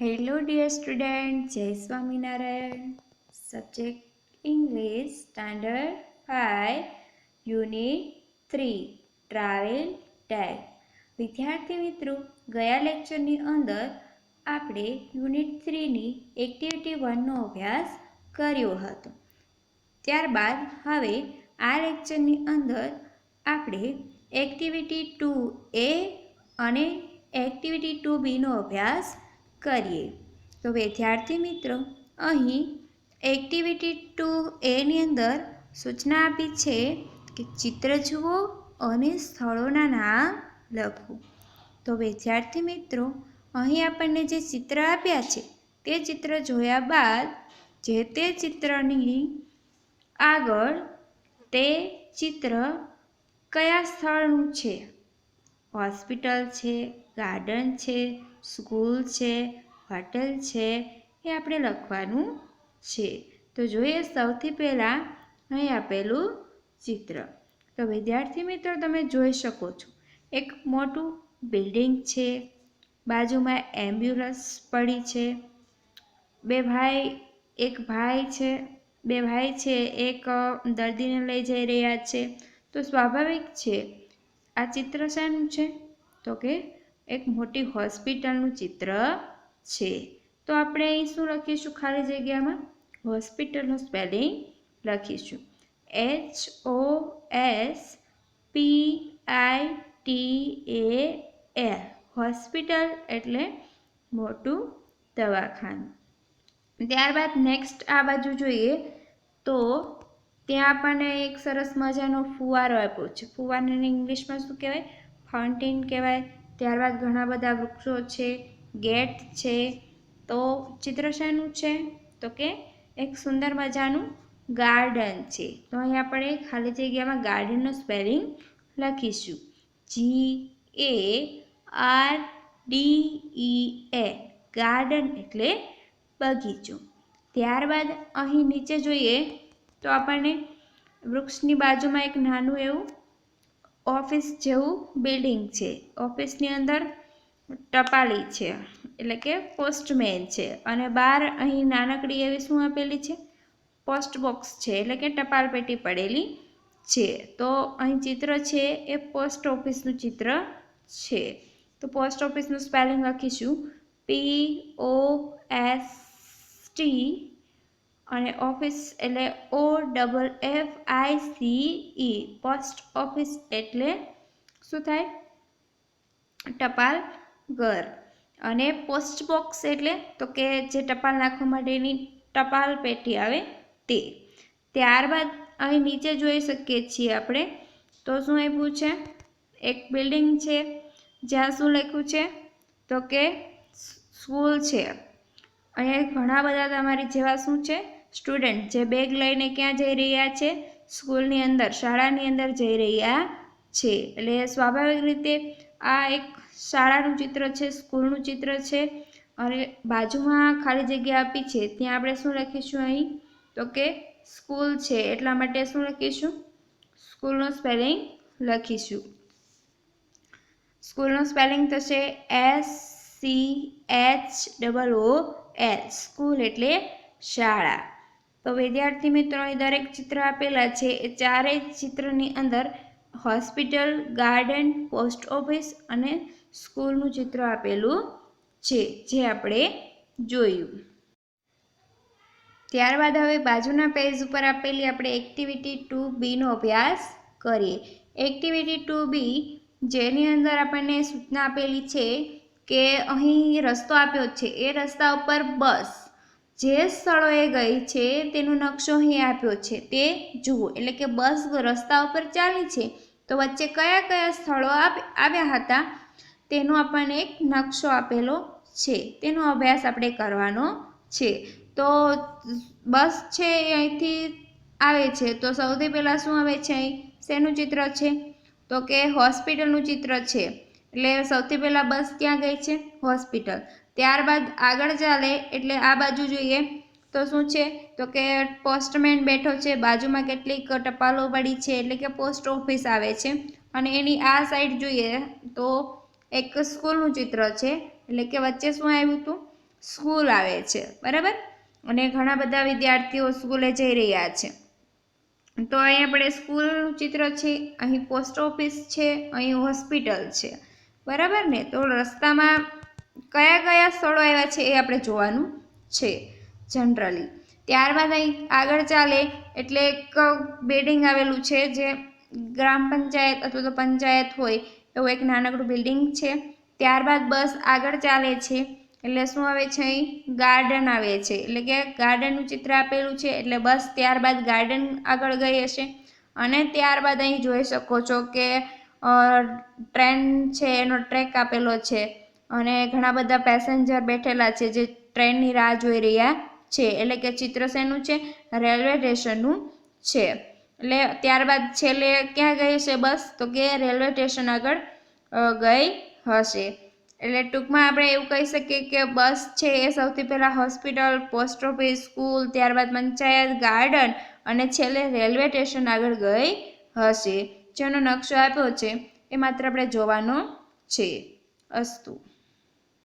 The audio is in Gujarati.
Hello dear student, Jai Swaminarayan. Subject English Standard 5 Unit 3 Travel Tag. વિદ્યાર્થી મિત્રો, ગયા લેક્ચરની અંદર આપણે યુનિટ 3ની એક્ટિવિટી 1નો અભ્યાસ કર્યો હતો. ત્યારબાદ હવે આ લેક્ચરની અંદર આપણે એક્ટિવિટી 2A અને એક્ટિવિટી 2Bનો અભ્યાસ કરીએ. તો વિદ્યાર્થી મિત્રો, અહીં એક્ટિવિટી 2A ની અંદર સૂચના આપી છે કે ચિત્ર જુઓ અને સ્થળોના નામ લખો. તો વિદ્યાર્થી મિત્રો, અહીં આપણને જે ચિત્ર આપ્યા છે તે ચિત્ર જોયા બાદ જે તે ચિત્રની આગળ તે ચિત્ર કયા સ્થળનું છે, હોસ્પિટલ છે, ગાર્ડન છે, સ્કૂલ છે, હોટેલ છે, એ આપણે લખવાનું છે. તો જોઈએ સૌથી પહેલાં અહીં આપેલું ચિત્ર. તો વિદ્યાર્થી મિત્રો, તમે જોઈ શકો છો એક મોટું બિલ્ડિંગ છે, બાજુમાં એમ્બ્યુલન્સ પડી છે, બે ભાઈ છે, એક દર્દીને લઈ જઈ રહ્યા છે. તો સ્વાભાવિક છે આ ચિત્ર શાનું છે, તો કે એક મોટી હોસ્પિટલનું ચિત્ર છે. તો આપણે અહીં શું લખીશું, ખાલી જગ્યામાં હોસ્પિટલનું સ્પેલિંગ લખીશું HOSPITAL. હોસ્પિટલ એટલે મોટું દવાખાનું. ત્યારબાદ નેક્સ્ટ આ બાજુ જોઈએ તો ત્યાં આપણને એક સરસ મજાનો ફુવારો આપ્યો છે. ફુવારાને ઇંગ્લિશમાં શું કહેવાય, ફાઉન્ટેન કહેવાય. ત્યારબાદ ઘણા બધા વૃક્ષો છે, ગેટ છે. તો ચિત્ર શાનું છે, તો કે એક સુંદર મજાનું ગાર્ડન છે. તો અહીં આપણે ખાલી જગ્યામાં ગાર્ડનનું સ્પેલિંગ લખીશું GARDEN. ગાર્ડન એટલે બગીચો. ત્યારબાદ અહીં નીચે જોઈએ તો આપણને વૃક્ષની બાજુમાં એક નાનું એવું ઓફિસ જેવું બિલ્ડિંગ છે. ઓફિસની અંદર ટપાલી છે એટલે કે પોસ્ટમેન છે, અને બહાર અહીં નાનકડી એવી શું આપેલી છે, પોસ્ટ બોક્સ છે એટલે કે ટપાલ પેટી પડેલી છે. તો અહીં ચિત્ર છે એ પોસ્ટ ઓફિસનું ચિત્ર છે. તો પોસ્ટ ઓફિસનું સ્પેલિંગ લખીશું POST, અને ઓફિસ એટલે OFFICE. પોસ્ટ ઓફિસ એટલે શું થાય, ટપાલ ઘર. અને પોસ્ટ બોક્સ એટલે તો કે જે ટપાલ નાખવા માટેની ટપાલ પેટી આવે તે. ત્યારબાદ અહીં નીચે જોઈ શકીએ છીએ આપણે તો શું આપ્યું છે, એક બિલ્ડિંગ છે જ્યાં શું લખ્યું છે, તો કે સ્કૂલ છે. અહીંયા ઘણા બધા તમારી જેવા શું છે, સ્ટુડન્ટ જે બેગ લઈને ક્યાં જઈ રહ્યા છે, સ્કૂલની અંદર, શાળાની અંદર જઈ રહ્યા છે. એટલે સ્વાભાવિક રીતે આ એક શાળાનું ચિત્ર છે, સ્કૂલનું ચિત્ર છે. અને બાજુમાં ખાલી જગ્યા આપી છે ત્યાં આપણે શું લખીશું, અહીં તો કે સ્કૂલ છે એટલા માટે શું લખીશું, સ્કૂલનું સ્પેલિંગ લખીશું. સ્કૂલનું સ્પેલિંગ થશે SCHOOL. સ્કૂલ એટલે શાળા. તો વિદ્યાર્થી મિત્રો, અહીં દરેક ચિત્ર આપેલા છે એ ચારેય ચિત્રની અંદર હોસ્પિટલ, ગાર્ડન, પોસ્ટ ઓફિસ અને સ્કૂલનું ચિત્ર આપેલું છે, જે આપણે જોયું. ત્યારબાદ હવે બાજુના પેજ ઉપર આપેલી આપણે એક્ટિવિટી 2Bનો અભ્યાસ કરીએ. એક્ટિવિટી 2B જેની અંદર આપણને સૂચના આપેલી છે કે અહીં રસ્તો આપ્યો છે, એ રસ્તા ઉપર બસ જે સ્થળોએ ગઈ છે તેનો નકશો અહીં આપ્યો છે તે જુઓ. એટલે કે બસ રસ્તા ઉપર ચાલી છે તો વચ્ચે કયા કયા સ્થળો આવ્યા હતા તેનો આપણને એક નકશો આપેલો છે, તેનો અભ્યાસ આપણે કરવાનો છે. તો બસ છે એ અહીંથી આવે છે તો સૌથી પહેલાં શું આવે છે, અહીં શેનું ચિત્ર છે, તો કે હોસ્પિટલનું ચિત્ર છે. એટલે સૌથી પહેલાં બસ ક્યાં ગઈ છે, હોસ્પિટલ. ત્યારબાદ આગળ ચાલે એટલે આ બાજુ જોઈએ તો શું છે, તો કે પોસ્ટમેન બેઠો છે, બાજુમાં કેટલીક ટપાલો પડી છે એટલે કે પોસ્ટ ઓફિસ આવે છે. અને એની આ સાઈડ જોઈએ તો એક સ્કૂલનું ચિત્ર છે એટલે કે વચ્ચે શું આવ્યું હતું, સ્કૂલ આવે છે, બરાબર, અને ઘણા બધા વિદ્યાર્થીઓ સ્કૂલે જઈ રહ્યા છે. તો અહીં આપણે સ્કૂલનું ચિત્ર છે, અહીં પોસ્ટ ઓફિસ છે, અહીં હોસ્પિટલ છે, બરાબર ને. તો રસ્તામાં કયા કયા સ્થળો આવ્યા છે એ આપણે જોવાનું છે જનરલી. ત્યારબાદ અહીં આગળ ચાલે એટલે એક બિલ્ડિંગ આવેલું છે જે ગ્રામ પંચાયત અથવા તો પંચાયત હોય એવું એક નાનકડું બિલ્ડિંગ છે. ત્યારબાદ બસ આગળ ચાલે છે એટલે શું આવે છે, અહીં ગાર્ડન આવે છે, એટલે કે ગાર્ડનનું ચિત્ર આપેલું છે એટલે બસ ત્યારબાદ ગાર્ડન આગળ ગઈ હશે. અને ત્યારબાદ અહીં જોઈ શકો છો કે ટ્રેન છે એનો ટ્રેક આપેલો છે અને ઘણા બધા પેસેન્જર બેઠેલા છે જે ટ્રેનની રાહ જોઈ રહ્યા છે. એટલે કે ચિત્ર શેનું છે, રેલવે સ્ટેશનનું છે. એટલે ત્યારબાદ છેલ્લે ક્યાં ગઈ છે બસ, તો કે રેલવે સ્ટેશન આગળ ગઈ હશે. એટલે ટૂંકમાં આપણે એવું કહી શકીએ કે બસ છે એ સૌથી પહેલાં હોસ્પિટલ, પોસ્ટ ઓફિસ, સ્કૂલ, ત્યારબાદ પંચાયત, ગાર્ડન અને છેલ્લે રેલવે સ્ટેશન આગળ ગઈ હશે. જેનો નકશો આપ્યો છે એ માત્ર આપણે જોવાનો છે. અસ્તુ.